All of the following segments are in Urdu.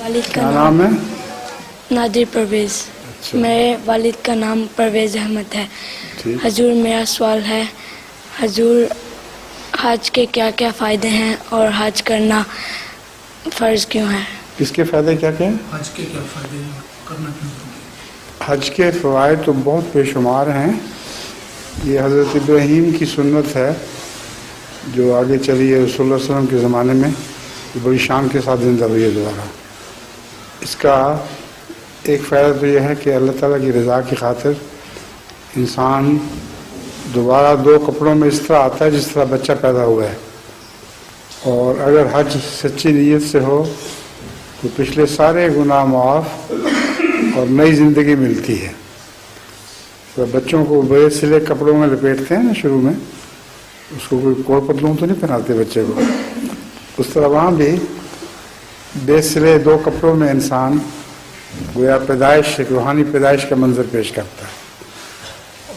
والد کا کیا نام ہے؟ نادر پرویز. میرے والد کا نام پرویز احمد ہے. حضور میرا سوال ہے حضور حج کے کیا کیا فائدے ہیں اور حج کرنا فرض کیوں ہے؟ کس کے فائدے کیا کیا ہیں؟ حج کے کیا فائدے ہیں کرنا کیوں ضروری ہے؟ حج کے فوائد تو بہت بے شمار ہیں. یہ حضرت ابراہیم کی سنت ہے جو آگے چلی ہے رسول اللہ علیہ وسلم کے زمانے میں، یہ بڑی شان کے ساتھ زندہ ہوئی ہے دوبارہ. اس کا ایک فائدہ تو یہ ہے کہ اللہ تعالیٰ کی رضا کی خاطر انسان دوبارہ 2 کپڑوں میں اس طرح آتا ہے جس طرح بچہ پیدا ہوا ہے. اور اگر حج سچی نیت سے ہو تو پچھلے سارے گناہ معاف اور نئی زندگی ملتی ہے. تو بچوں کو بڑے سلے کپڑوں میں لپیٹتے ہیں نا شروع میں، اس کو کوئی کوٹ پتلون تو نہیں پہناتے بچے کو، اس طرح وہاں بھی بے سلے 2 کپڑوں میں انسان گویا پیدائش، ایک روحانی پیدائش کا منظر پیش کرتا ہے.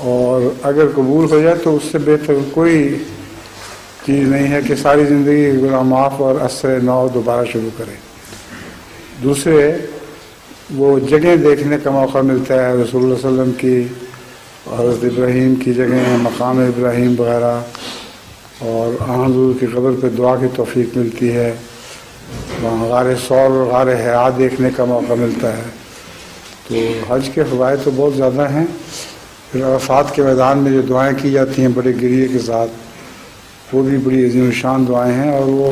اور اگر قبول ہو جائے تو اس سے بہتر کوئی چیز نہیں ہے کہ ساری زندگی گناہ معاف اور اثر نو دوبارہ شروع کرے. دوسرے وہ جگہیں دیکھنے کا موقع ملتا ہے رسول اللہ صلی اللہ علیہ وسلم کی، حضرت ابراہیم کی جگہیں، مقام ابراہیم وغیرہ، اور حضور کی قبر پہ دعا کی توفیق ملتی ہے. وہاں غار ثور اور غار حرا دیکھنے کا موقع ملتا ہے. تو حج کے فوائد تو بہت زیادہ ہیں. پھر عرفات کے میدان میں جو دعائیں کی جاتی ہیں بڑے گریے کے ساتھ، وہ بھی بڑی عظیم الشان دعائیں ہیں. اور وہ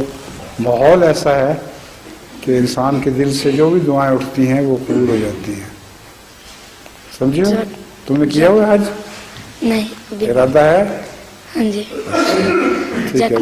ماحول ایسا ہے کہ انسان کے دل سے جو بھی دعائیں اٹھتی ہیں وہ قبول ہو جاتی ہیں. سمجھے؟ تم نے کیا ہوا حج؟ نہیں. ارادہ ہے؟ ہاں جی. ٹھیک ہے.